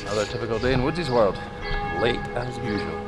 Another typical day in Woodsy's World. Late as usual.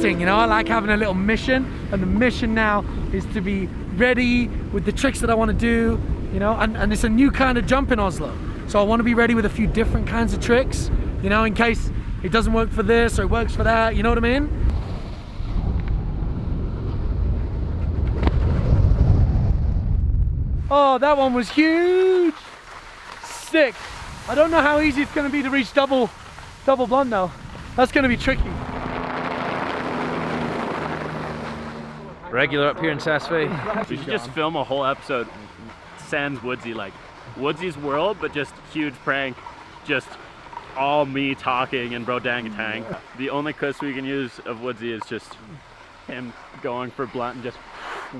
You know, I like having a little mission, and the mission now is to be ready with the tricks that I want to do, you know, and it's a new kind of jump in Oslo. So I want to be ready with a few different kinds of tricks, you know, in case it doesn't work for this or it works for that, you know what I mean? Oh, that one was huge! Sick! I don't know how easy it's going to be to reach double blonde though. That's going to be tricky. Regular up here in Saas Fee. We should just film a whole episode sans Woodsy, like Woodsy's World, but just huge prank, just all me talking and bro-dang-a-tang. The only clips we can use of Woodsy is just him going for blunt and just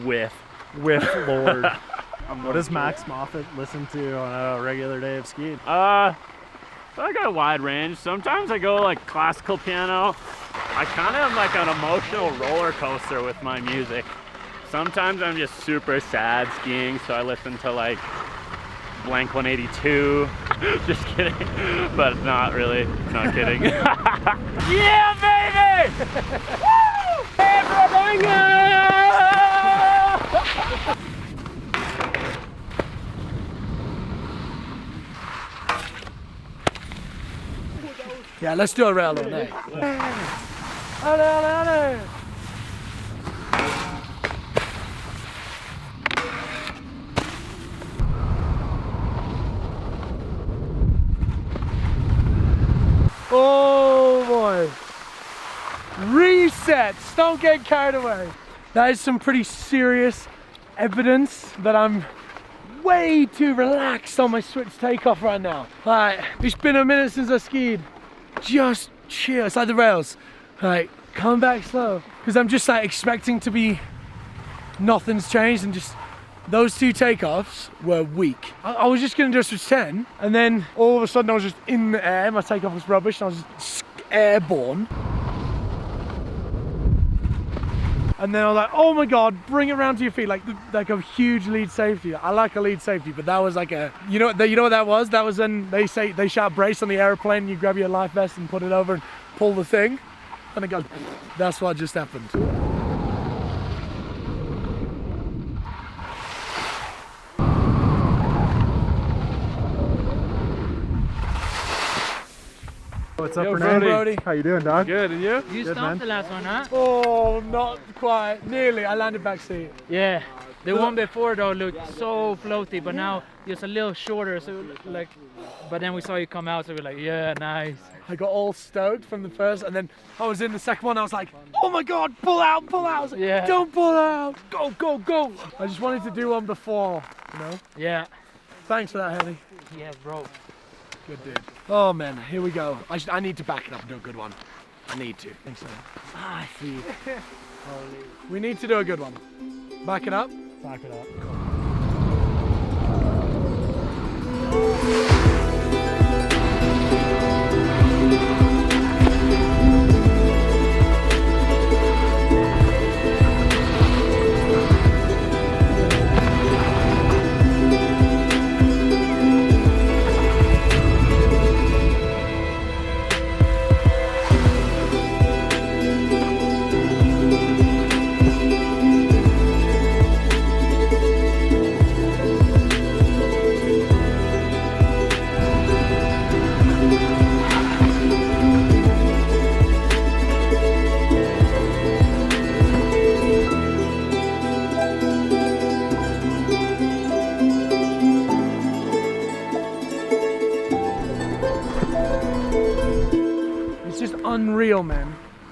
whiff. Lord. What does Max Moffat listen to on a regular day of skiing? I got a wide range. Sometimes I go like classical piano. I kind of am like an emotional roller coaster with my music. Sometimes I'm just super sad skiing, so I listen to like Blank 182. Just kidding, but not really, not kidding. Yeah, baby! Woo! Yeah, let's do a rail on there. Oh boy. Resets, don't get carried away. That is some pretty serious evidence that I'm way too relaxed on my switch takeoff right now. Like, it's been a minute since I skied. Just chill, it's like the rails. Like, come back slow. Because I'm just like expecting to be, nothing's changed, and just those two takeoffs were weak. I was just gonna do a switch 10, and then all of a sudden I was just in the air, my takeoff was rubbish, and I was just airborne. And then I was like, oh my God, bring it around to your feet, like a huge lead safety. I like a lead safety, but that was like a, you know what that was? That was when they shout brace on the airplane, you grab your life vest and put it over and pull the thing. And I go, that's what just happened. What's up, Yo, Brody? How you doing, dog? Good, and you? You stopped the last one, huh? Oh, not quite. Nearly. I landed back seat. Yeah. The one before though looked so floaty, but now just a little shorter. So like, but then we saw you come out, so we're like, yeah, nice. I got all stoked from the first, and then I was in the second one. I was like, oh my God, pull out, pull out. I was like, yeah. Don't pull out. Go, go, go. I just wanted to do one before, you know? Yeah. Thanks for that, Henny. Yeah, bro. Good dude. Oh man, here we go. I need to back it up and do a good one. I need to. Thanks, so. Ah, see. We need to do a good one. Back it up. Back it up.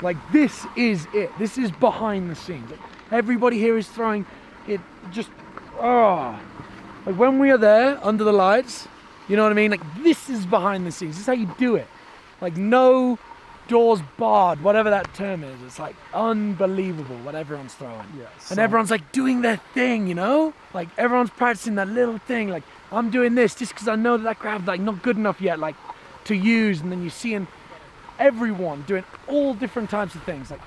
Like this is it. This is behind the scenes. Like, everybody here is throwing it just, like when we are there under the lights, you know what I mean? Like this is behind the scenes. This is how you do it. Like no doors barred, whatever that term is. It's like unbelievable what everyone's throwing. Yes. And everyone's like doing their thing, you know? Like everyone's practicing that little thing. Like I'm doing this just because I know that grab's like not good enough yet, like to use. And then you're seeing everyone doing all different types of things. Like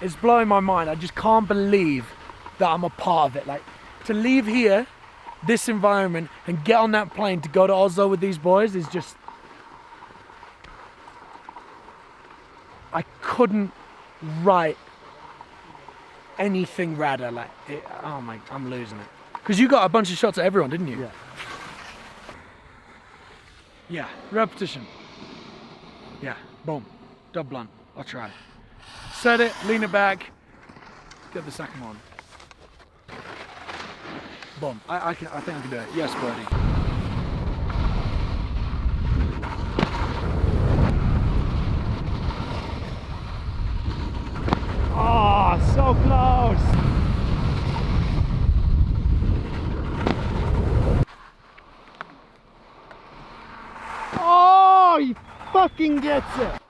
it's blowing my mind. I just can't believe that I'm a part of it. Like to leave here, this environment, and get on that plane to go to Oslo with these boys is just, I couldn't write anything radder. Like, oh my, I'm losing it. Because you got a bunch of shots at everyone, didn't you? Yeah. Yeah, repetition. Yeah, boom, double blunt. I'll try. Set it, lean it back, get the second one. Boom. I think I can do it. Yes, Brody. Oh, so close. Oh, he fucking gets it.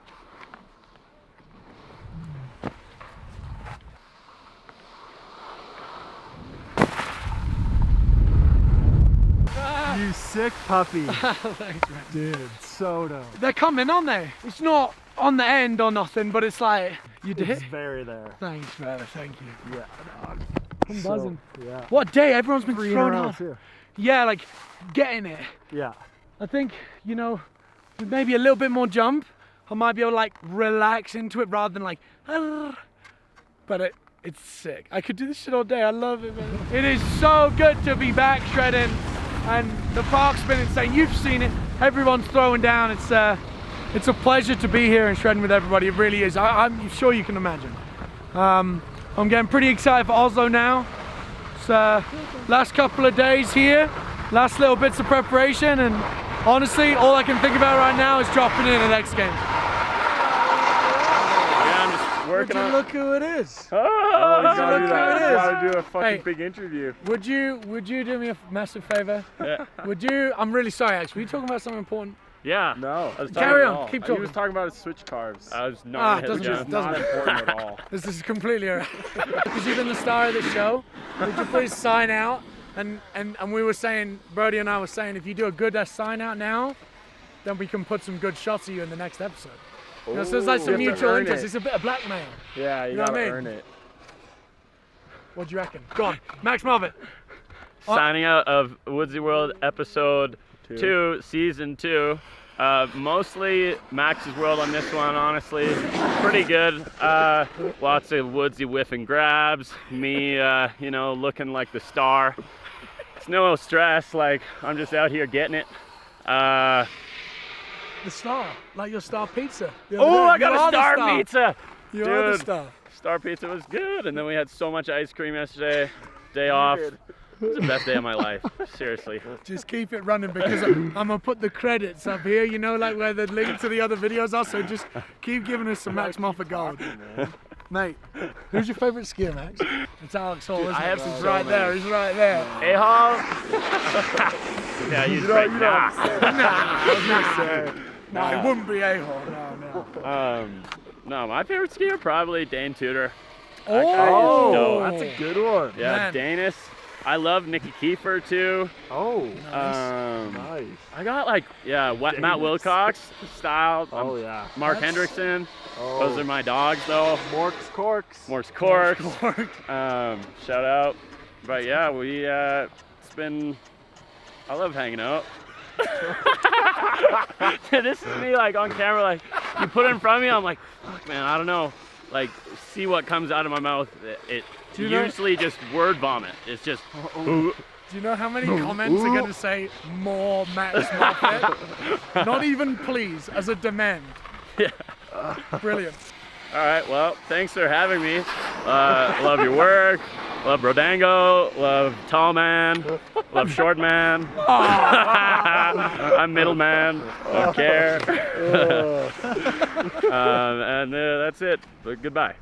You sick puppy. Thanks, man. Dude, so dope. They're coming, aren't they? It's not on the end or nothing, but it's like, you did It's it? very there. Thanks, brother. Thank you. Yeah. I'm buzzing. Yeah. What day? Everyone's been 3 in a thrown row out. too. Yeah, like getting it. Yeah. I think, you know, with maybe a little bit more jump, I might be able to like relax into it rather than like, but it's sick. I could do this shit all day. I love it, man. It is so good to be back shredding, and the park's been insane. You've seen it. Everyone's throwing down. It's a pleasure to be here and shredding with everybody. It really is. I'm sure you can imagine. I'm getting pretty excited for Oslo now. It's last couple of days here, last little bits of preparation, and honestly, all I can think about right now is dropping in at X Games. Yeah, I'm just working on. Look who it is. Oh, you gotta do that. You gotta do a fucking Hey. big interview. Would you do me a massive favor? Yeah. Would you? I'm really sorry, Alex. Were you talking about something important? Yeah. No. I was Carry talking- on. Keep He talking. was talking about his switch carves. I was not doesn't hit the just- gun. doesn't Not important at all. This is completely alright. Because you've been the star of the show. Would you please sign out? And we were saying, Brody and I were saying, if you do a good sign out now, then we can put some good shots of you in the next episode. You know, so there's like Ooh, some you have to mutual earn interest. it. It's a bit of blackmail. Yeah, you know what I gotta mean? earn it. What do you reckon? Go on, Max Moffat. Signing out of Woodsy'sWorld episode 2, season 2. Mostly Max's World on this one, honestly. Pretty good. Lots of Woodsy whiffing grabs. Me, you know, looking like the star. It's no stress, like I'm just out here getting it. The star, like your star pizza. Oh, I got a star pizza! You are the Dude. star. Star pizza was good, and then we had so much ice cream yesterday. Day off. It was the best day of my life, seriously. Just keep it running because I'm gonna put the credits up here, you know, like where the link to the other videos are. So just keep giving us some Max Moffat gold. Mate, who's your favorite skier, Max? It's Alex Hall, isn't I it? have He's some right there, he's right there. A-Hall? Yeah, he's right now. No, it wouldn't be A-Hole, no. No, my favorite skier probably Dane Tudor. Oh, dope. That's a good one. Yeah, Man. Danis. I love Nikki Kiefer too. Oh, Nice. nice. I got like, yeah, Matt Wilcox style. Oh, yeah. Mark That's- Hendrickson. Oh. Those are my dogs though. Mork's Corks. Morse Corks. Shout out. But yeah, it's been, I love hanging out. This is me like on camera, like you put it in front of me, I'm like, fuck man, I don't know. Like see what comes out of my mouth. It Do you know- usually just word vomit. It's just Do you know how many comments are going to say more Max Moffat? Not even please, as a demand. Yeah. Brilliant. All right, well, thanks for having me. Love your work. Love Brodango, love tall man, love short man. I'm middle man, don't care. And that's it, but goodbye.